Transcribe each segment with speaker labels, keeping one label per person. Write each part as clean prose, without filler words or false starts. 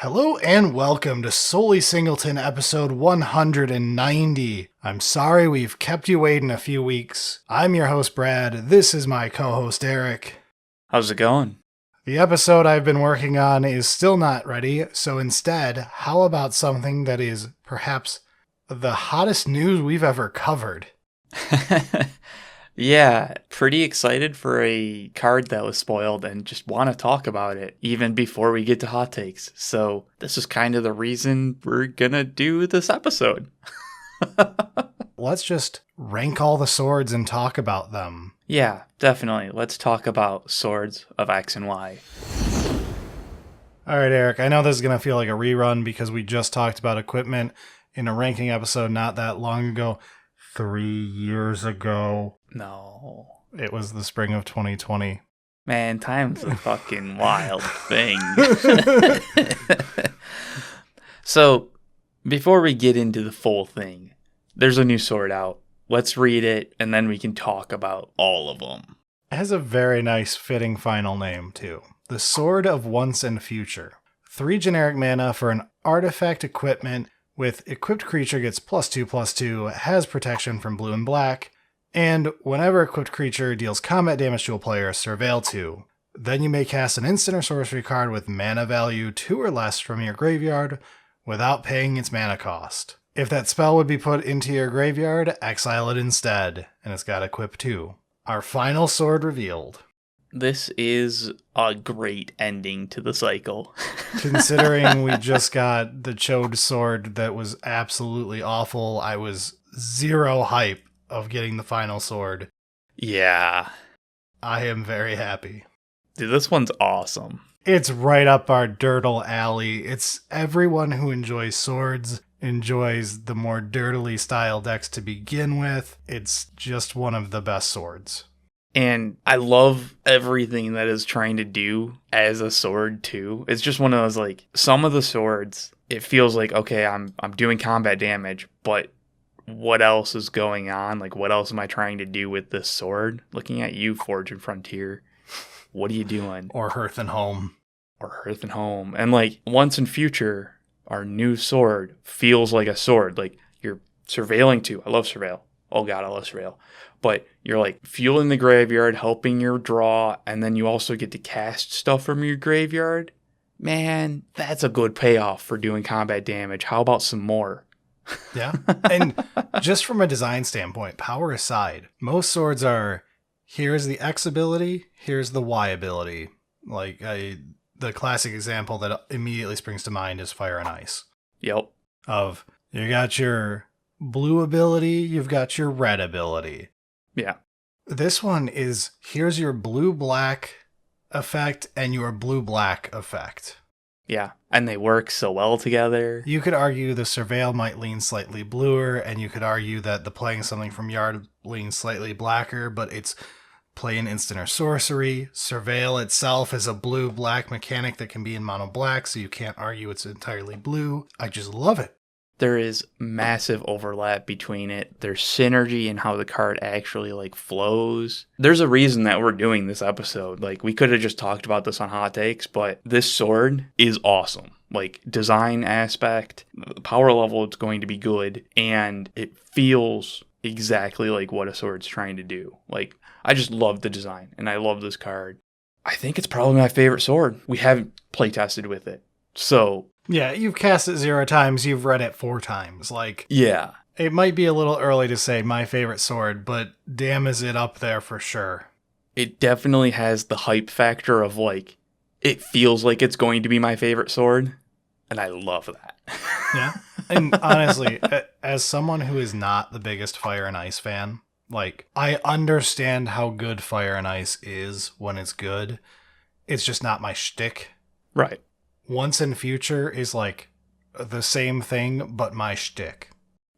Speaker 1: Hello and welcome to Solely Singleton episode 190. I'm sorry we've kept you waiting a few weeks. I'm your host Brad. This is my co-host Eric.
Speaker 2: How's it going?
Speaker 1: The episode I've been working on is still not ready, so instead, how about something that is perhaps the hottest news we've ever covered?
Speaker 2: Yeah, pretty excited for a card that was spoiled and just want to talk about it even before we get to hot takes. So this is kind of the reason we're gonna do this episode.
Speaker 1: Let's just rank all the swords and talk about them.
Speaker 2: Yeah, definitely. Let's talk about swords of X and Y.
Speaker 1: All right, Eric, I know this is going to feel like a rerun because we just talked about equipment in a ranking episode not that long ago. 3 years ago.
Speaker 2: No.
Speaker 1: It was the spring of 2020.
Speaker 2: Man, time's a fucking wild thing. So, before we get into the full thing, there's a new sword out. Let's read it, and then we can talk about all of them.
Speaker 1: It has a very nice fitting final name, too. The Sword of Once and Future. 3 generic mana for an artifact equipment with equipped creature gets +2/+2, has protection from blue and black, and whenever equipped creature deals combat damage to a player, surveil 2. Then you may cast an instant or sorcery card with mana value 2 or less from your graveyard without paying its mana cost. If that spell would be put into your graveyard, exile it instead, and it's got equip 2. Our final sword revealed.
Speaker 2: This is a great ending to the cycle.
Speaker 1: Considering we just got the Chode sword that was absolutely awful, I was zero hype of getting the final sword.
Speaker 2: Yeah.
Speaker 1: I am very happy.
Speaker 2: Dude, this one's awesome.
Speaker 1: It's right up our dirtle alley. It's everyone who enjoys swords enjoys the more dirtily styled decks to begin with. It's just one of the best swords.
Speaker 2: And I love everything that is trying to do as a sword too. It's just one of those, like, some of the swords, it feels like, okay, I'm doing combat damage, but what else is going on? Like, what else am I trying to do with this sword? Looking at you, Forge and Frontier. What are you doing?
Speaker 1: Or Hearth and Home.
Speaker 2: And like, Once and Future, our new sword feels like a sword. Like, you're surveilling too. I love surveil. Oh god, I love surveil. But you're like fueling the graveyard, helping your draw, and then you also get to cast stuff from your graveyard. Man, that's a good payoff for doing combat damage. How about some more?
Speaker 1: Yeah. And just from a design standpoint, power aside, most swords are, here's the X ability, here's the Y ability. Like, the classic example that immediately springs to mind is Fire and Ice.
Speaker 2: Yep.
Speaker 1: Of, you got your blue ability, you've got your red ability.
Speaker 2: Yeah.
Speaker 1: This one is, here's your blue-black effect and your blue-black effect.
Speaker 2: Yeah, and they work so well together.
Speaker 1: You could argue the surveil might lean slightly bluer, and you could argue that the playing something from yard leans slightly blacker, but it's play an instant or sorcery. Surveil itself is a blue-black mechanic that can be in mono-black, so you can't argue it's entirely blue. I just love it.
Speaker 2: There is massive overlap between it. There's synergy in how the card actually, like, flows. There's a reason that we're doing this episode. Like, we could have just talked about this on Hot Takes, but this sword is awesome. Like, design aspect, the power level is going to be good, and it feels exactly like what a sword's trying to do. Like, I just love the design, and I love this card. I think it's probably my favorite sword. We haven't playtested with it, so...
Speaker 1: Yeah, you've cast it 0 times, you've read it 4 times. Like,
Speaker 2: yeah.
Speaker 1: It might be a little early to say my favorite sword, but damn is it up there for sure.
Speaker 2: It definitely has the hype factor of, like, it feels like it's going to be my favorite sword, and I love that.
Speaker 1: Yeah. And honestly, as someone who is not the biggest Fire and Ice fan, like, I understand how good Fire and Ice is when it's good. It's just not my shtick.
Speaker 2: Right.
Speaker 1: Once and Future is like the same thing, but my shtick.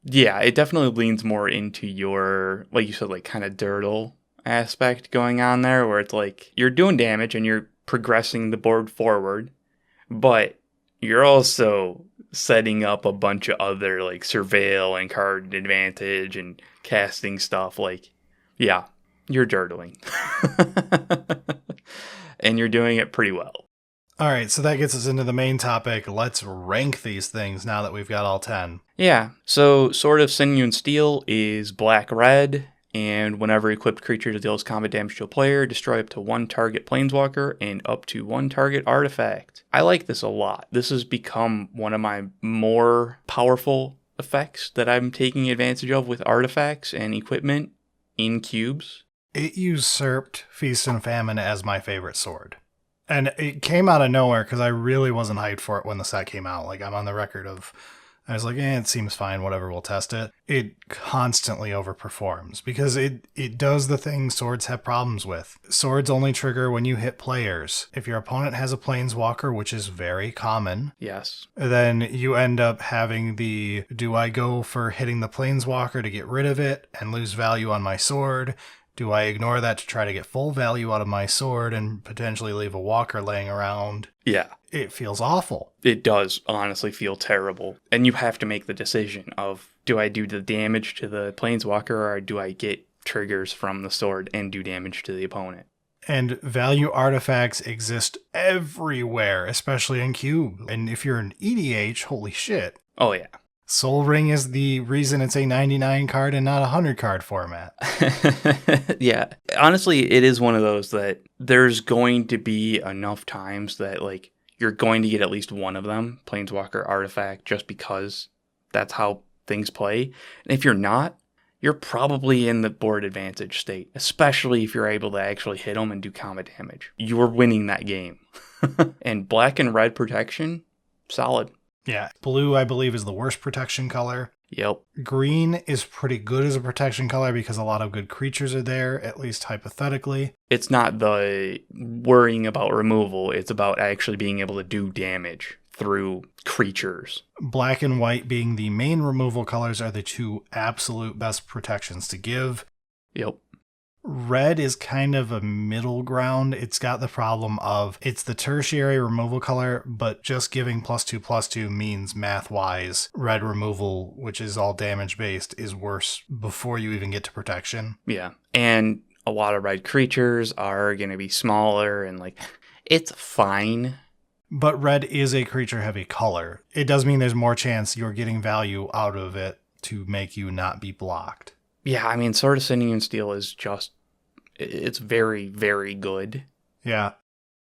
Speaker 2: Yeah, it definitely leans more into your, like you said, like, kind of dirtle aspect going on there, where it's like you're doing damage and you're progressing the board forward, but you're also setting up a bunch of other, like, surveil and card advantage and casting stuff. Like, yeah, you're dirtling. And you're doing it pretty well.
Speaker 1: All right, so that gets us into the main topic. Let's rank these things now that we've got all 10.
Speaker 2: Yeah, so Sword of Sinew and Steel is black-red, and whenever equipped creature deals combat damage to a player, destroy up to one target planeswalker and up to one target artifact. I like this a lot. This has become one of my more powerful effects that I'm taking advantage of with artifacts and equipment in cubes.
Speaker 1: It usurped Feast and Famine as my favorite sword. And it came out of nowhere because I really wasn't hyped for it when the set came out. Like, I'm on the record of, I was like, it seems fine, whatever, we'll test it. It constantly overperforms because it does the thing swords have problems with. Swords only trigger when you hit players. If your opponent has a planeswalker, which is very common,
Speaker 2: Yes.
Speaker 1: then you end up having do I go for hitting the planeswalker to get rid of it and lose value on my sword? Do I ignore that to try to get full value out of my sword and potentially leave a walker laying around?
Speaker 2: Yeah.
Speaker 1: It feels awful.
Speaker 2: It does honestly feel terrible. And you have to make the decision of, do I do the damage to the planeswalker or do I get triggers from the sword and do damage to the opponent?
Speaker 1: And value artifacts exist everywhere, especially in Cube. And if you're an EDH, holy shit.
Speaker 2: Oh, yeah.
Speaker 1: Soul Ring is the reason it's a 99 card and not a 100 card format.
Speaker 2: Yeah. Honestly, it is one of those that there's going to be enough times that, like, you're going to get at least one of them, Planeswalker Artifact, just because that's how things play. And if you're not, you're probably in the board advantage state, especially if you're able to actually hit them and do combat damage. You're winning that game. And black and red protection, solid.
Speaker 1: Yeah, blue, I believe, is the worst protection color.
Speaker 2: Yep.
Speaker 1: Green is pretty good as a protection color because a lot of good creatures are there, at least hypothetically.
Speaker 2: It's not the worrying about removal. It's about actually being able to do damage through creatures.
Speaker 1: Black and white being the main removal colors are the two absolute best protections to give.
Speaker 2: Yep.
Speaker 1: Red is kind of a middle ground. It's got the problem of it's the tertiary removal color, but just giving +2/+2 means math-wise, red removal, which is all damage-based, is worse before you even get to protection.
Speaker 2: Yeah. And a lot of red creatures are going to be smaller and, like, it's fine.
Speaker 1: But red is a creature-heavy color. It does mean there's more chance you're getting value out of it to make you not be blocked.
Speaker 2: Yeah, I mean, Sword of Sinew and Steel is just, it's very, very good.
Speaker 1: Yeah.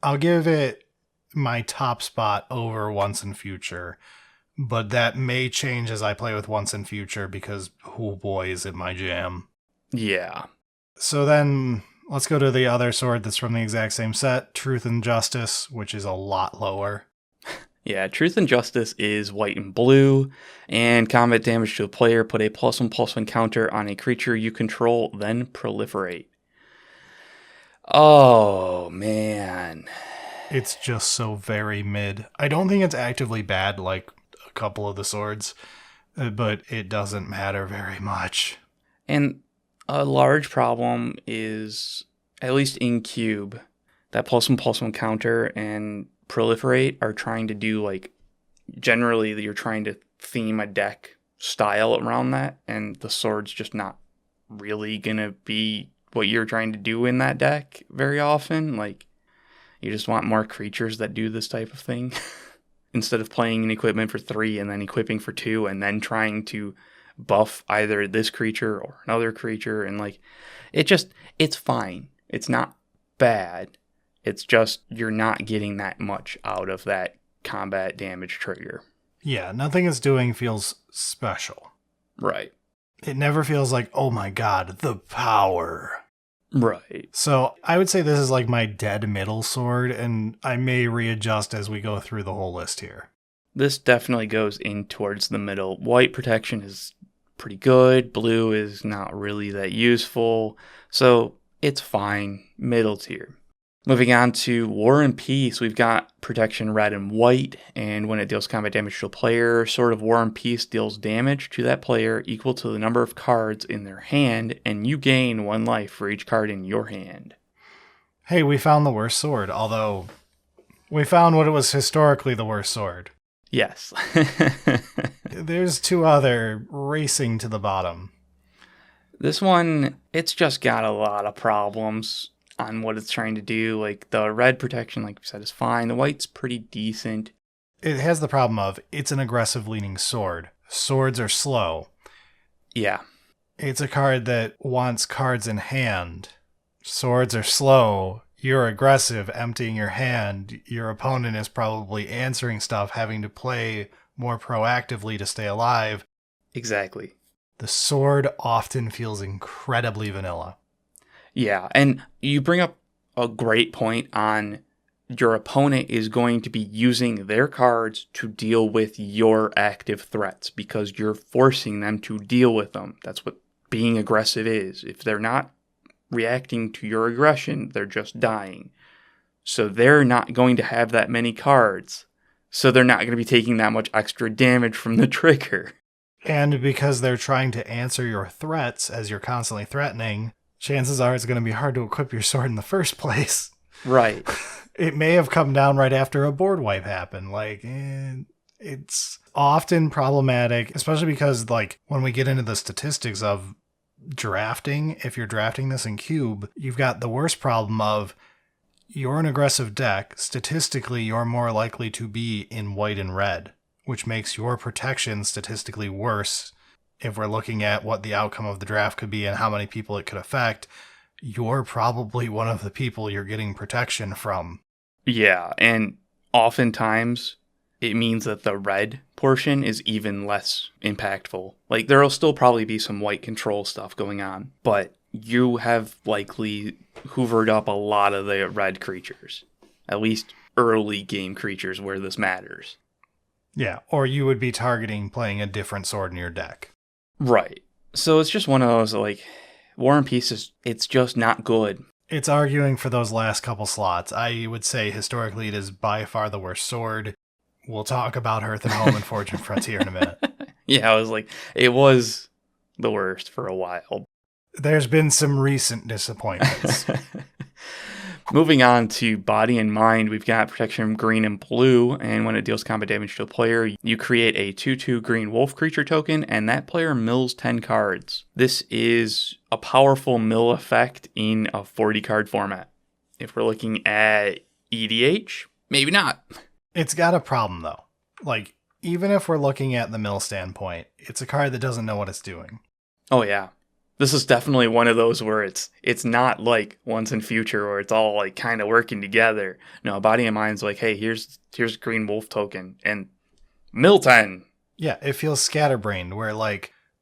Speaker 1: I'll give it my top spot over Once and Future, but that may change as I play with Once and Future because, oh boy, is it my jam.
Speaker 2: Yeah.
Speaker 1: So then, let's go to the other sword that's from the exact same set, Truth and Justice, which is a lot lower.
Speaker 2: Yeah, Truth and Justice is white and blue, and combat damage to a player, put a +1/+1 counter on a creature you control, then proliferate. Oh, man.
Speaker 1: It's just so very mid. I don't think it's actively bad like a couple of the swords, but it doesn't matter very much.
Speaker 2: And a large problem is, at least in Cube, that +1/+1 counter and proliferate are trying to do, like, generally you're trying to theme a deck style around that, and the sword's just not really gonna be what you're trying to do in that deck very often. Like, you just want more creatures that do this type of thing instead of playing an equipment for 3 and then equipping for 2 and then trying to buff either this creature or another creature. And, like, it's fine. It's not bad. It's just you're not getting that much out of that combat damage trigger.
Speaker 1: Yeah, nothing it's doing feels special.
Speaker 2: Right.
Speaker 1: It never feels like, oh my god, the power.
Speaker 2: Right.
Speaker 1: So I would say this is like my dead middle sword, and I may readjust as we go through the whole list here.
Speaker 2: This definitely goes in towards the middle. White protection is pretty good. Blue is not really that useful. So it's fine. Middle tier. Moving on to War and Peace, we've got protection red and white, and when it deals combat damage to a player, Sword of War and Peace deals damage to that player equal to the number of cards in their hand, and you gain 1 life for each card in your hand.
Speaker 1: Hey, we found the worst sword, although we found what it was historically the worst sword.
Speaker 2: Yes.
Speaker 1: There's 2 other racing to the bottom.
Speaker 2: This one, it's just got a lot of problems. on what it's trying to do. Like, the red protection, like we said, is fine. The white's pretty decent.
Speaker 1: It has the problem of it's an aggressive leaning sword. Swords are slow.
Speaker 2: Yeah.
Speaker 1: It's a card that wants cards in hand. Swords are slow. You're aggressive, emptying your hand. Your opponent is probably answering stuff, having to play more proactively to stay alive.
Speaker 2: Exactly.
Speaker 1: The sword often feels incredibly vanilla.
Speaker 2: Yeah, and you bring up a great point on your opponent is going to be using their cards to deal with your active threats because you're forcing them to deal with them. That's what being aggressive is. If they're not reacting to your aggression, they're just dying. So they're not going to have that many cards. So they're not going to be taking that much extra damage from the trigger.
Speaker 1: And because they're trying to answer your threats as you're constantly threatening, chances are it's going to be hard to equip your sword in the first place.
Speaker 2: Right.
Speaker 1: It may have come down right after a board wipe happened. It's often problematic, especially because, when we get into the statistics of drafting, if you're drafting this in Cube, you've got the worst problem of you're an aggressive deck. Statistically, you're more likely to be in white and red, which makes your protection statistically worse. If we're looking at what the outcome of the draft could be and how many people it could affect, you're probably one of the people you're getting protection from.
Speaker 2: Yeah, and oftentimes it means that the red portion is even less impactful. Like, there'll still probably be some white control stuff going on, but you have likely hoovered up a lot of the red creatures, at least early game creatures where this matters.
Speaker 1: Yeah, or you would be targeting playing a different sword in your deck.
Speaker 2: Right. So it's just one of those, War and Peace it's just not good.
Speaker 1: It's arguing for those last couple slots. I would say historically it is by far the worst sword. We'll talk about Hearth and Home and Fortune Frontier in a minute.
Speaker 2: Yeah, it was the worst for a while.
Speaker 1: There's been some recent disappointments.
Speaker 2: Moving on to Body and Mind, we've got protection green and blue, and when it deals combat damage to a player, you create a 2/2 green wolf creature token, and that player mills 10 cards. This is a powerful mill effect in a 40-card format. If we're looking at EDH, maybe not.
Speaker 1: It's got a problem, though. Even if we're looking at the mill standpoint, it's a card that doesn't know what it's doing.
Speaker 2: Oh, yeah. This is definitely one of those where it's not like Once and Future where it's all kind of working together. No, Body and Mind's hey, here's a green wolf token and mill 10.
Speaker 1: Yeah, it feels scatterbrained where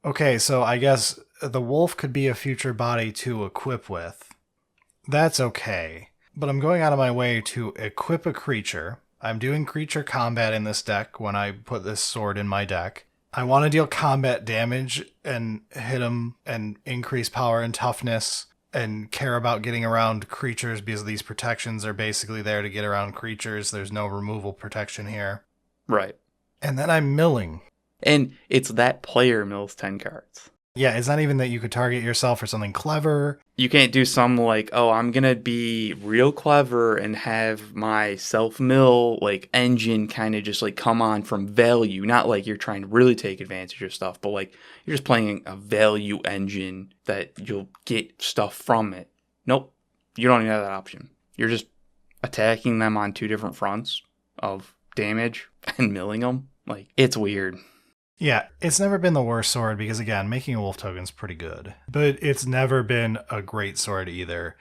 Speaker 1: okay, so I guess the wolf could be a future body to equip with. That's okay. But I'm going out of my way to equip a creature. I'm doing creature combat in this deck when I put this sword in my deck. I want to deal combat damage and hit them and increase power and toughness and care about getting around creatures because these protections are basically there to get around creatures. There's no removal protection here.
Speaker 2: Right.
Speaker 1: And then I'm milling.
Speaker 2: And it's that player mills 10 cards.
Speaker 1: Yeah, it's not even that you could target yourself for something clever.
Speaker 2: You can't do some I'm going to be real clever and have my self-mill engine kind of just come on from value. Not you're trying to really take advantage of stuff, but you're just playing a value engine that you'll get stuff from it. Nope, you don't even have that option. You're just attacking them on two different fronts of damage and milling them. It's weird.
Speaker 1: Yeah, it's never been the worst sword because, again, making a wolf token's pretty good. But it's never been a great sword either.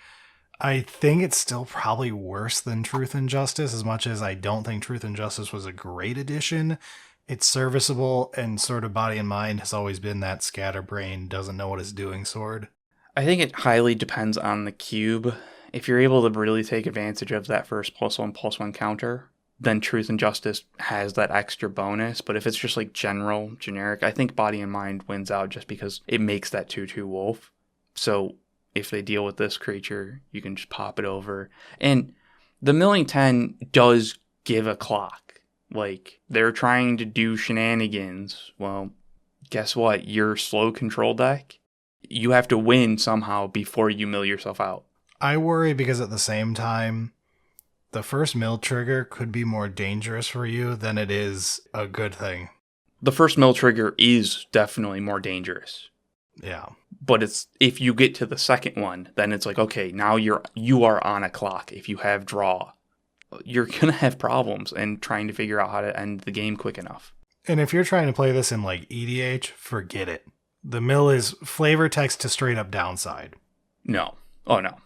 Speaker 1: I think it's still probably worse than Truth and Justice, as much as I don't think Truth and Justice was a great addition. It's serviceable, and sort of Body and Mind has always been that scatterbrain, doesn't know what it's doing sword.
Speaker 2: I think it highly depends on the cube. If you're able to really take advantage of that first +1/+1 counter, then Truth and Justice has that extra bonus. But if it's just generic, I think Body and Mind wins out just because it makes that 2/2 wolf. So if they deal with this creature, you can just pop it over. And the milling 10 does give a clock. They're trying to do shenanigans. Well, guess what? Your slow control deck, you have to win somehow before you mill yourself out.
Speaker 1: I worry because at the same time, the first mill trigger could be more dangerous for you than it is a good thing.
Speaker 2: The first mill trigger is definitely more dangerous.
Speaker 1: Yeah.
Speaker 2: But it's if you get to the second one, then it's like, okay, now you are on a clock. If you have draw, you're going to have problems and trying to figure out how to end the game quick enough.
Speaker 1: And if you're trying to play this in like EDH, forget it. The mill is flavor text to straight up downside.
Speaker 2: No. Oh, no.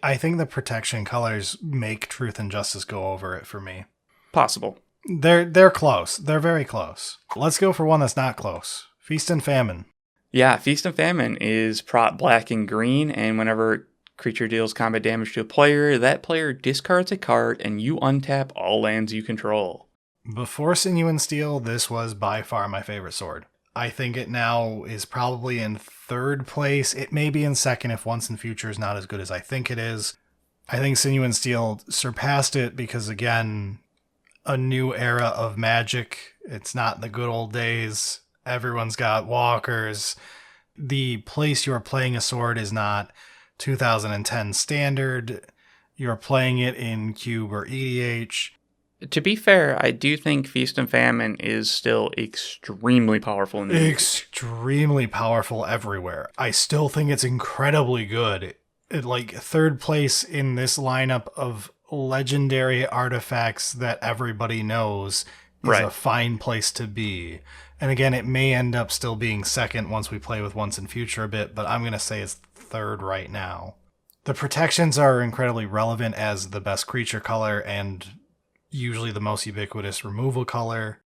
Speaker 1: I think the protection colors make Truth and Justice go over it for me.
Speaker 2: Possible.
Speaker 1: They're close. They're very close. Let's go for one that's not close. Feast and Famine.
Speaker 2: Yeah, Feast and Famine is prot black and green, and whenever creature deals combat damage to a player, that player discards a card and you untap all lands you control.
Speaker 1: Before Sinew and Steel, this was by far my favorite sword. I think it now is probably in third place. It may be in second if Once and Future is not as good as I think it is. I think Sinew and Steel surpassed it because, again, a new era of Magic. It's not the good old days. Everyone's got walkers. The place you're playing a sword is not 2010 standard. You're playing it in Cube or EDH.
Speaker 2: To be fair, I do think Feast and Famine is still extremely powerful in the
Speaker 1: Extremely powerful everywhere. I still think it's incredibly good. Like third place in this lineup of legendary artifacts that everybody knows is a fine place to be. And again, it may end up still being second once we play with Once and Future a bit, but I'm going to say it's third right now. The protections are incredibly relevant as the best creature color and usually the most ubiquitous removal color.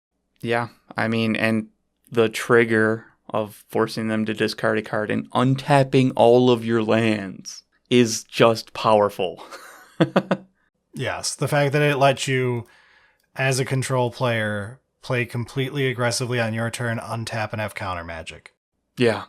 Speaker 2: Yeah, I mean, and the trigger of forcing them to discard a card and untapping all of your lands is just powerful.
Speaker 1: Yes, the fact that it lets you, as a control player, play completely aggressively on your turn, untap, and have counter magic.
Speaker 2: Yeah.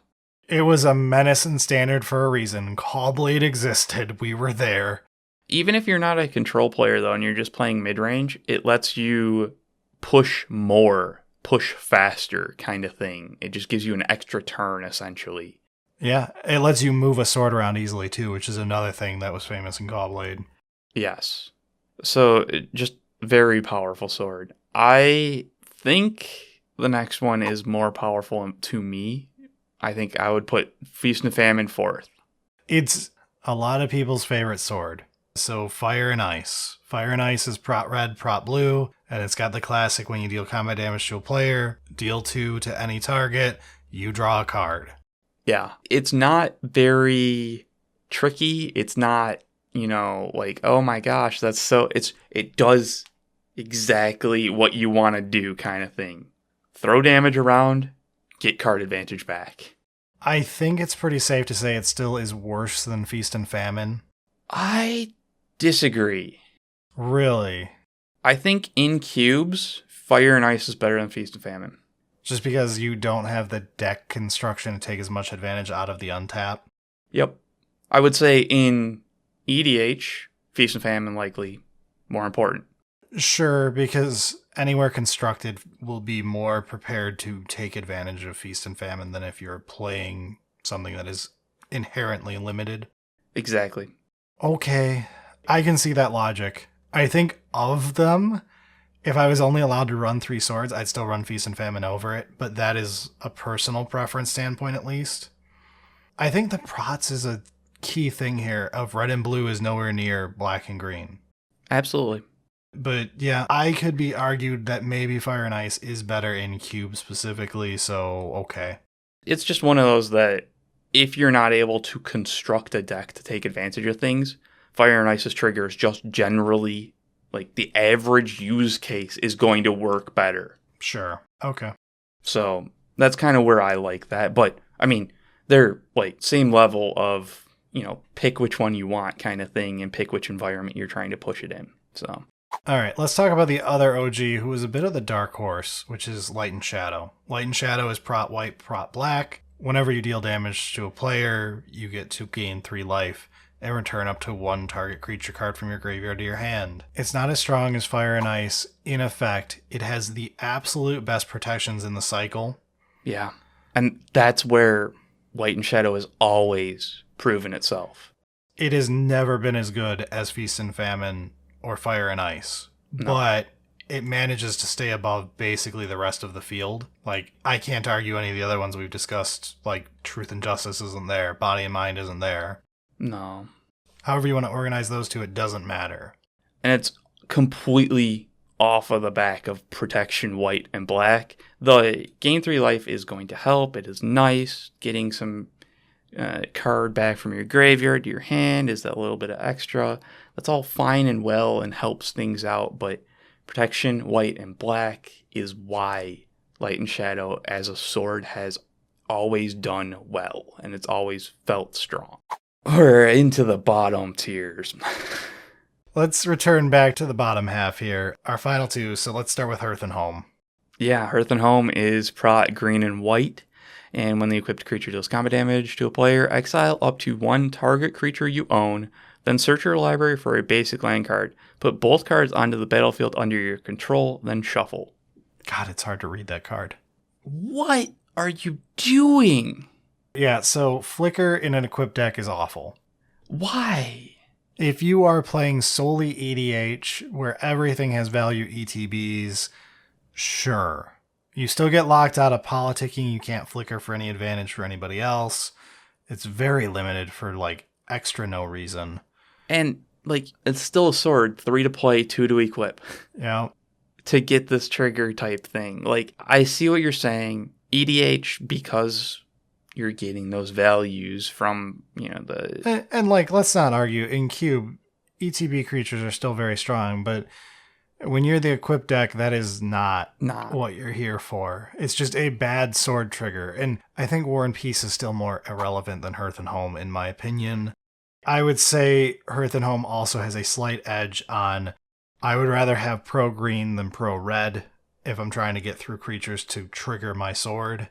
Speaker 1: It was a menace in Standard for a reason. Callblade existed. We were there.
Speaker 2: Even if you're not a control player, though, and you're just playing mid-range, it lets you push more, push faster kind of thing. It just gives you an extra turn, essentially.
Speaker 1: Yeah, it lets you move a sword around easily, too, which is another thing that was famous in Callblade.
Speaker 2: Yes. So, just very powerful sword. I think the next one is more powerful to me. I think I would put Feast and Famine fourth.
Speaker 1: It's a lot of people's favorite sword. So Fire and Ice. Fire and Ice is prot red, prot blue, and it's got the classic when you deal combat damage to a player, deal 2 to any target, you draw a card.
Speaker 2: Yeah. It's not very tricky. It's not, like, oh my gosh, that's so... It does exactly what you want to do kind of thing. Throw damage around, get card advantage back.
Speaker 1: I think it's pretty safe to say it still is worse than Feast and Famine.
Speaker 2: I disagree.
Speaker 1: Really?
Speaker 2: I think in cubes, Fire and Ice is better than Feast and Famine.
Speaker 1: Just because you don't have the deck construction to take as much advantage out of the untap?
Speaker 2: Yep. I would say in EDH, Feast and Famine likely more important.
Speaker 1: Sure, because anywhere constructed will be more prepared to take advantage of Feast and Famine than if you're playing something that is inherently limited.
Speaker 2: Exactly.
Speaker 1: Okay, I can see that logic. I think of them, if I was only allowed to run 3 swords, I'd still run Feast and Famine over it, but that is a personal preference standpoint at least. I think the prots is a key thing here of red and blue is nowhere near black and green.
Speaker 2: Absolutely.
Speaker 1: But yeah, I could be argued that maybe Fire and Ice is better in cube specifically, so okay.
Speaker 2: It's just one of those that if you're not able to construct a deck to take advantage of things, Fire and Ice's trigger is just generally, like, the average use case is going to work better.
Speaker 1: Sure. Okay.
Speaker 2: So that's kind of where I like that. But, I mean, they're, like, same level of, pick which one you want kind of thing and pick which environment you're trying to push it in. So.
Speaker 1: All right, let's talk about the other OG who is a bit of the dark horse, which is Light and Shadow. Light and Shadow is prot white, prot black. Whenever you deal damage to a player, you get to gain 3 life and return up to 1 target creature card from your graveyard to your hand. It's not as strong as Fire and Ice. In effect, it has the absolute best protections in the cycle.
Speaker 2: Yeah, and that's where Light and Shadow has always proven itself.
Speaker 1: It has never been as good as Feast and Famine or Fire and Ice,
Speaker 2: No.
Speaker 1: but it manages to stay above basically the rest of the field. Like, I can't argue any of the other ones we've discussed, like Truth and Justice isn't there, Body and Mind isn't there.
Speaker 2: No.
Speaker 1: However you want to organize those two, it doesn't matter.
Speaker 2: And it's completely off of the back of Protection White and Black. The Gain 3 life is going to help. It is nice. Getting some card back from your graveyard to your hand is that little bit of extra. That's all fine and well and helps things out, but Protection White and Black is why Light and Shadow as a sword has always done well, and it's always felt strong. We're into the bottom tiers.
Speaker 1: Let's return back to the bottom half here. Our final two, so let's start with Hearth and Home.
Speaker 2: Yeah, Hearth and Home is Prot green and white, and when the equipped creature deals combat damage to a player, exile up to one target creature you own, then search your library for a basic land card. Put both cards onto the battlefield under your control, then shuffle.
Speaker 1: God, it's hard to read that card.
Speaker 2: What are you doing?
Speaker 1: Yeah, so Flicker in an equipped deck is awful.
Speaker 2: Why?
Speaker 1: If you are playing solely EDH, where everything has value ETBs, sure. You still get locked out of politicking. You can't Flicker for any advantage for anybody else. It's very limited for, like, extra no reason.
Speaker 2: And, like, it's still a sword. 3 to play, 2 to equip.
Speaker 1: Yeah.
Speaker 2: To get this trigger type thing. Like, I see what you're saying. EDH, because you're getting those values from, you know, the...
Speaker 1: And like, let's not argue. In Cube, ETB creatures are still very strong, but when you're the equipped deck, that is not what you're here for. It's just a bad sword trigger. And I think War and Peace is still more irrelevant than Hearth and Home, in my opinion. I would say Hearth and Home also has a slight edge on, I would rather have pro green than pro red if I'm trying to get through creatures to trigger my sword.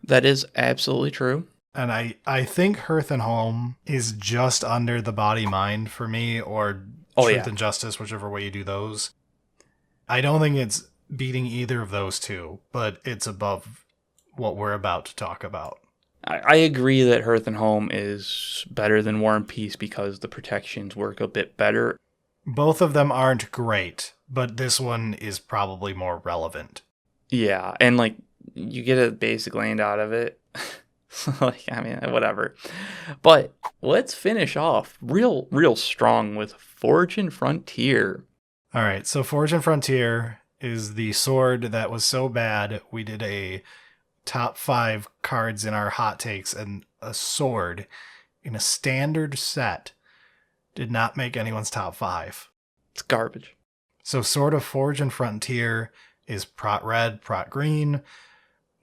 Speaker 2: That is absolutely true.
Speaker 1: And I think Hearth and Home is just under the Body Mind for me, or Truth and Justice, whichever way you do those. I don't think it's beating either of those two, but it's above what we're about to talk about.
Speaker 2: I agree that Hearth and Home is better than War and Peace because the protections work a bit better.
Speaker 1: Both of them aren't great, but this one is probably more relevant.
Speaker 2: Yeah, and like, you get a basic land out of it. Like, I mean, whatever. But let's finish off real strong with Forge and Frontier.
Speaker 1: All right, so Forge and Frontier is the sword that was so bad we did a top 5 cards in our hot takes, and a sword in a standard set did not make anyone's top 5.
Speaker 2: It's garbage.
Speaker 1: So Sword of Forge and Frontier is Prot red, Prot green.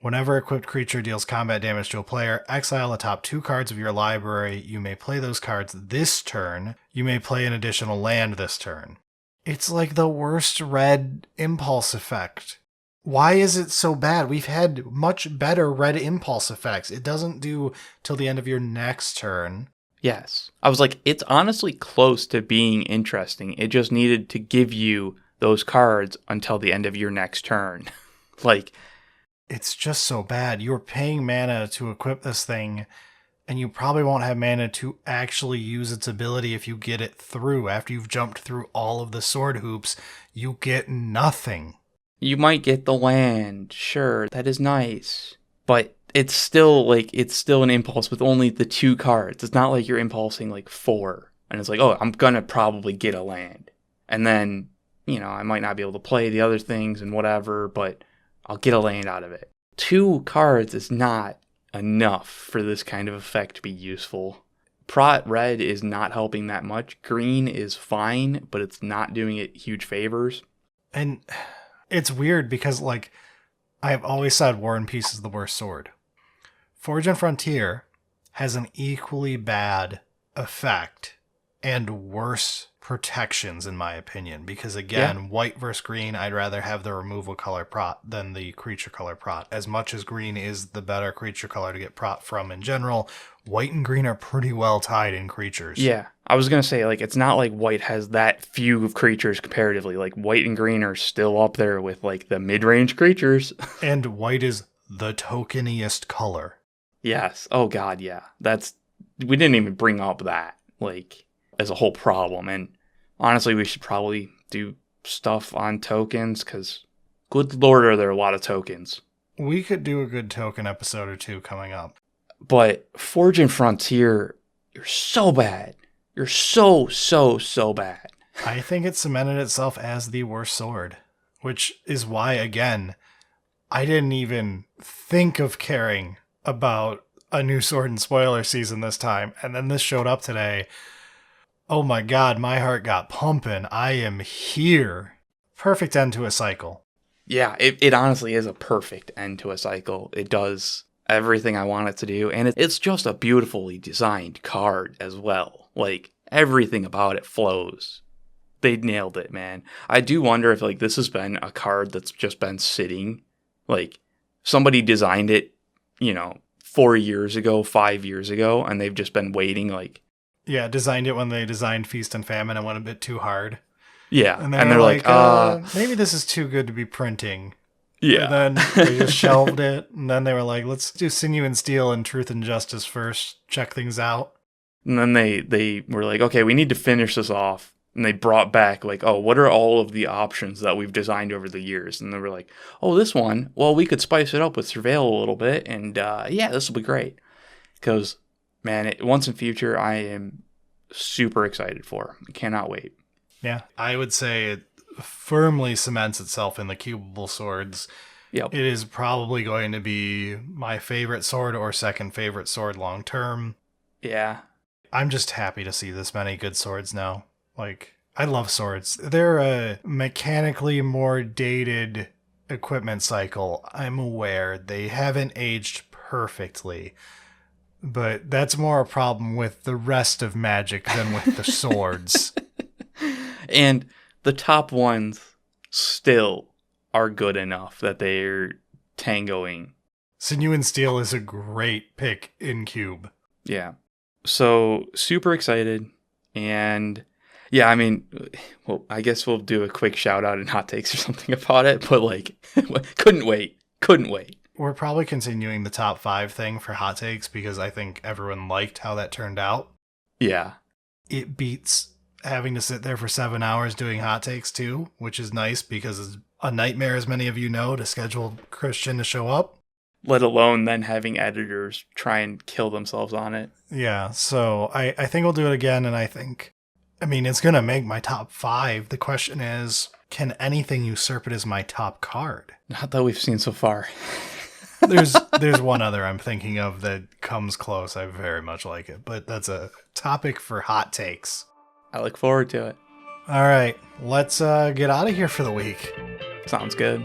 Speaker 1: Whenever equipped creature deals combat damage to a player, exile the top 2 cards of your library. You may play those cards this turn. You may play an additional land this turn. It's like the worst red impulse effect. Why is it so bad? We've had much better red impulse effects. It doesn't do till the end of your next turn.
Speaker 2: Yes. I was like, it's honestly close to being interesting. It just needed to give you those cards until the end of your next turn. Like,
Speaker 1: it's just so bad. You're paying mana to equip this thing, and you probably won't have mana to actually use its ability if you get it through. After you've jumped through all of the sword hoops, you get nothing.
Speaker 2: You might get the land, sure, that is nice. But it's still an impulse with only the 2 cards. It's not like you're impulsing like 4. And it's like, oh, I'm gonna probably get a land. And then, you know, I might not be able to play the other things and whatever, but I'll get a land out of it. 2 cards is not enough for this kind of effect to be useful. Prot red is not helping that much. Green is fine, but it's not doing it huge favors.
Speaker 1: And it's weird because, like, I have always said War and Peace is the worst sword. Forge and Frontier has an equally bad effect and worse protections, in my opinion, because again, white versus green, I'd rather have the removal color Prot than the creature color Prot. As much as green is the better creature color to get Prot from in general, white and green are pretty well tied in creatures.
Speaker 2: Yeah, I was going to say, like, it's not like white has that few of creatures comparatively. Like, white and green are still up there with, like, the mid-range creatures.
Speaker 1: And white is the tokeniest color.
Speaker 2: Yes. Oh, God, yeah. We didn't even bring up that, like, as a whole problem. And honestly, we should probably do stuff on tokens, because good lord are there a lot of tokens.
Speaker 1: We could do a good token episode or two coming up.
Speaker 2: But Forge and Frontier, you're so bad. You're so bad.
Speaker 1: I think it cemented itself as the worst sword, which is why, again, I didn't even think of caring about a new sword in spoiler season this time. And then this showed up today. Oh my god, my heart got pumping. I am here. Perfect end to a cycle.
Speaker 2: Yeah, it honestly is a perfect end to a cycle. It does everything I want it to do. And it's just a beautifully designed card as well. Like, everything about it flows. They nailed it, man. I do wonder if, like, this has been a card that's just been sitting. Like, somebody designed it, 4 years ago, 5 years ago, and they've just been waiting, like...
Speaker 1: Yeah, designed it when they designed Feast and Famine and went a bit too hard.
Speaker 2: Yeah,
Speaker 1: and they're like, maybe this is too good to be printing.
Speaker 2: Yeah.
Speaker 1: And then they just shelved it, and then they were like, let's do Sinew and Steel and Truth and Justice first, check things out.
Speaker 2: And then they were like, okay, we need to finish this off. And they brought back, like, oh, what are all of the options that we've designed over the years? And they were like, oh, this one, well, we could spice it up with Surveil a little bit, and this will be great. Because, man, once in future, I am super excited for. I cannot wait.
Speaker 1: Yeah, I would say it firmly cements itself in the cubable swords.
Speaker 2: Yep.
Speaker 1: It is probably going to be my favorite sword or second favorite sword long term.
Speaker 2: Yeah.
Speaker 1: I'm just happy to see this many good swords now. Like, I love swords. They're a mechanically more dated equipment cycle. I'm aware they haven't aged perfectly, but that's more a problem with the rest of Magic than with the swords.
Speaker 2: And the top ones still are good enough that they're tangoing.
Speaker 1: Sinew and Steel is a great pick in Cube.
Speaker 2: Yeah. So, super excited. And yeah, I mean, well, I guess we'll do a quick shout out and hot takes or something about it. But like, couldn't wait.
Speaker 1: We're probably continuing the top 5 thing for hot takes because I think everyone liked how that turned out.
Speaker 2: Yeah.
Speaker 1: It beats having to sit there for 7 hours doing hot takes too, which is nice because it's a nightmare, as many of you know, to schedule Christian to show up.
Speaker 2: Let alone then having editors try and kill themselves on it.
Speaker 1: Yeah, so I think we'll do it again, and I mean, it's going to make my top 5. The question is, can anything usurp it as my top card?
Speaker 2: Not that we've seen so far.
Speaker 1: There's one other I'm thinking of that comes close. I very much like it, but that's a topic for hot takes.
Speaker 2: I look forward to it.
Speaker 1: All right, let's get out of here for the week.
Speaker 2: Sounds good.